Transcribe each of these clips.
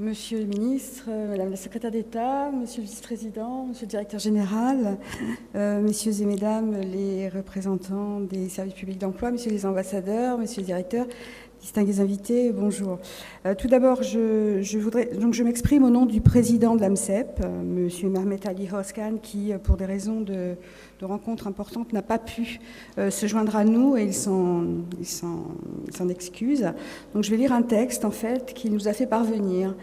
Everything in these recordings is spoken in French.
Monsieur le ministre, Madame la secrétaire d'État, Monsieur le vice-président, Monsieur le directeur général, Messieurs et Mesdames les représentants des services publics d'emploi, Messieurs les ambassadeurs, Monsieur le directeur, distingués invités, bonjour. Tout d'abord, je m'exprime au nom du président de l'AMCEP, Monsieur Mehmet Ali Özkan, qui, pour des raisons de rencontres importantes, n'a pas pu se joindre à nous et il s'en excuse. Donc je vais lire un texte, en fait, qu'il nous a fait parvenir,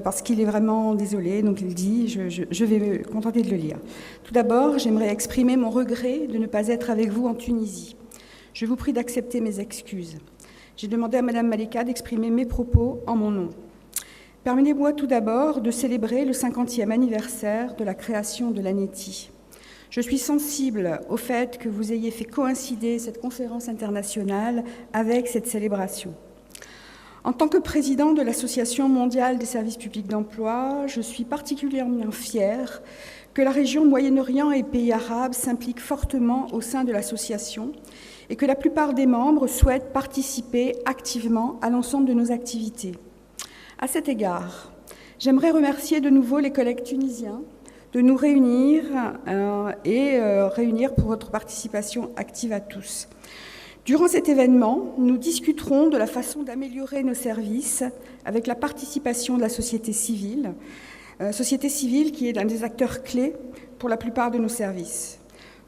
parce qu'il est vraiment désolé, donc il dit, je vais me contenter de le lire. Tout d'abord, j'aimerais exprimer mon regret de ne pas être avec vous en Tunisie. Je vous prie d'accepter mes excuses. J'ai demandé à Madame Malika d'exprimer mes propos en mon nom. Permettez-moi tout d'abord de célébrer le 50e anniversaire de la création de l'ANETI. Je suis sensible au fait que vous ayez fait coïncider cette conférence internationale avec cette célébration. En tant que président de l'Association mondiale des services publics d'emploi, je suis particulièrement fière que la région Moyen-Orient et pays arabes s'impliquent fortement au sein de l'association et que la plupart des membres souhaitent participer activement à l'ensemble de nos activités. À cet égard, j'aimerais remercier de nouveau les collègues tunisiens de nous réunir réunir pour votre participation active à tous. Durant cet événement, nous discuterons de la façon d'améliorer nos services avec la participation de la société civile qui est un des acteurs clés pour la plupart de nos services.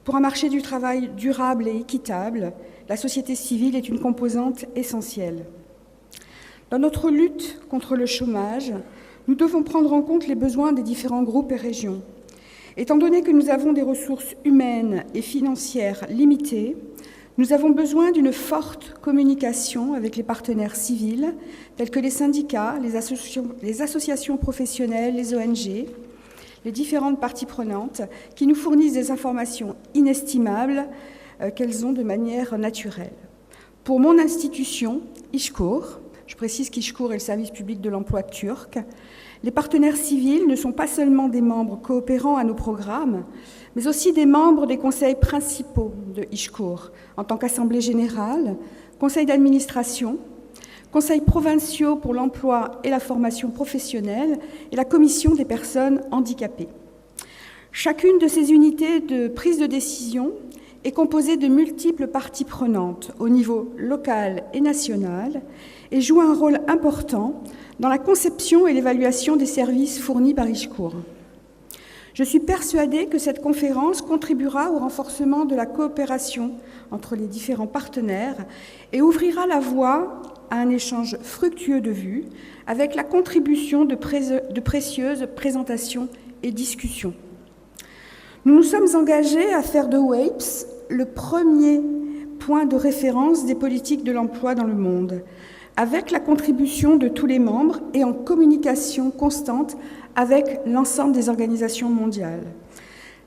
Pour un marché du travail durable et équitable, la société civile est une composante essentielle. Dans notre lutte contre le chômage, nous devons prendre en compte les besoins des différents groupes et régions. Étant donné que nous avons des ressources humaines et financières limitées, nous avons besoin d'une forte communication avec les partenaires civils, tels que les syndicats, les associations professionnelles, les ONG, les différentes parties prenantes, qui nous fournissent des informations inestimables qu'elles ont de manière naturelle. Pour mon institution, İşkur, je précise qu'Işkur est le service public de l'emploi turc, les partenaires civils ne sont pas seulement des membres coopérants à nos programmes, mais aussi des membres des conseils principaux de İşkur, en tant qu'assemblée générale, conseil d'administration, conseils provinciaux pour l'emploi et la formation professionnelle et la commission des personnes handicapées. Chacune de ces unités de prise de décision est composée de multiples parties prenantes au niveau local et national et joue un rôle important dans la conception et l'évaluation des services fournis par İşkur. Je suis persuadée que cette conférence contribuera au renforcement de la coopération entre les différents partenaires et ouvrira la voie à un échange fructueux de vues avec la contribution de précieuses présentations et discussions. Nous nous sommes engagés à faire de WAPES le premier point de référence des politiques de l'emploi dans le monde, avec la contribution de tous les membres et en communication constante avec l'ensemble des organisations mondiales.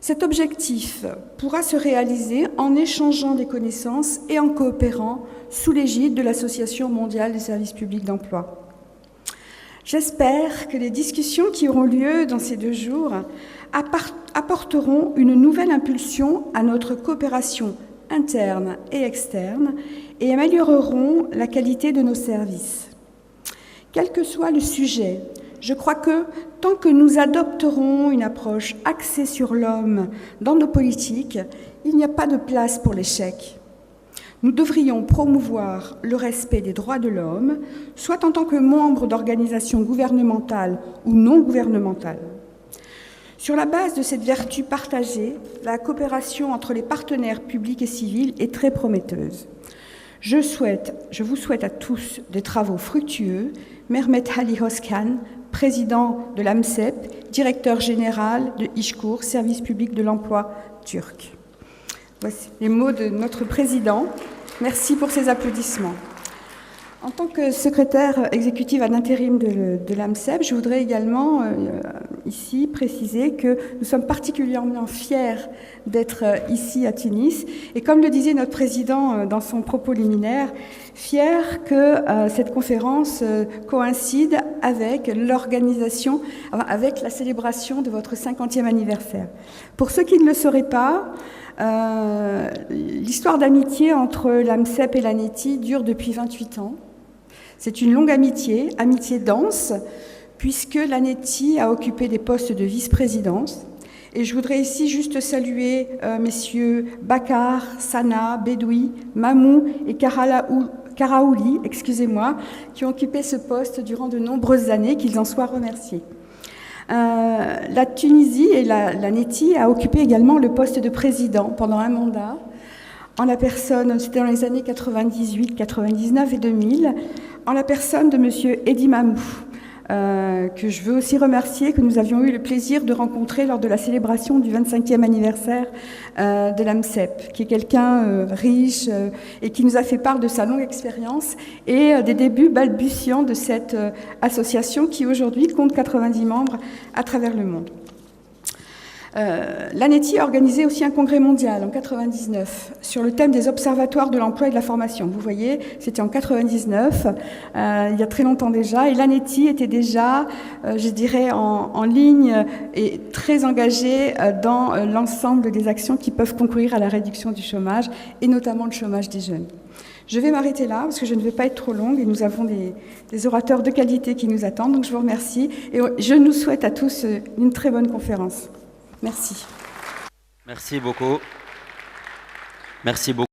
Cet objectif pourra se réaliser en échangeant des connaissances et en coopérant sous l'égide de l'Association mondiale des services publics d'emploi. J'espère que les discussions qui auront lieu dans ces 2 jours apporteront une nouvelle impulsion à notre coopération interne et externe et amélioreront la qualité de nos services. Quel que soit le sujet, je crois que tant que nous adopterons une approche axée sur l'homme dans nos politiques, il n'y a pas de place pour l'échec. Nous devrions promouvoir le respect des droits de l'homme, soit en tant que membre d'organisations gouvernementales ou non gouvernementales. Sur la base de cette vertu partagée, la coopération entre les partenaires publics et civils est très prometteuse. Je vous souhaite à tous des travaux fructueux. Mehmet Ali Özkan, président de l'AMCEP, directeur général de İşkur, service public de l'emploi turc. Voici les mots de notre président. Merci pour ces applaudissements. En tant que secrétaire exécutive à l'intérim de l'AMCEP, je voudrais également ici préciser que nous sommes particulièrement fiers d'être ici à Tunis. Et comme le disait notre président dans son propos liminaire, fiers que cette conférence coïncide avec l'organisation, avec la célébration de votre 50e anniversaire. Pour ceux qui ne le sauraient pas, l'histoire d'amitié entre l'AMCEP et l'ANETI dure depuis 28 ans. C'est une longue amitié dense, puisque l'ANETI a occupé des postes de vice-présidence. Et je voudrais ici juste saluer messieurs Bakar, Sana, Bedoui, Mamou et Karaouli, excusez-moi, qui ont occupé ce poste durant de nombreuses années, qu'ils en soient remerciés. La Tunisie et l'ANETI a occupé également le poste de président pendant un mandat, en la personne, c'était dans les années 98, 99 et 2000, en la personne de monsieur Eddy Mamou, que je veux aussi remercier, que nous avions eu le plaisir de rencontrer lors de la célébration du 25e anniversaire de l'AMCEP, qui est quelqu'un riche et qui nous a fait part de sa longue expérience et des débuts balbutiants de cette association qui aujourd'hui compte 90 membres à travers le monde. L'ANETI a organisé aussi un congrès mondial en 99 sur le thème des observatoires de l'emploi et de la formation. Vous voyez, c'était en 99, il y a très longtemps déjà, et l'ANETI était déjà, je dirais, en ligne et très engagée dans l'ensemble des actions qui peuvent concourir à la réduction du chômage, et notamment le chômage des jeunes. Je vais m'arrêter là, parce que je ne vais pas être trop longue, et nous avons des orateurs de qualité qui nous attendent, donc je vous remercie, et je nous souhaite à tous une très bonne conférence. Merci. Merci beaucoup. Merci beaucoup.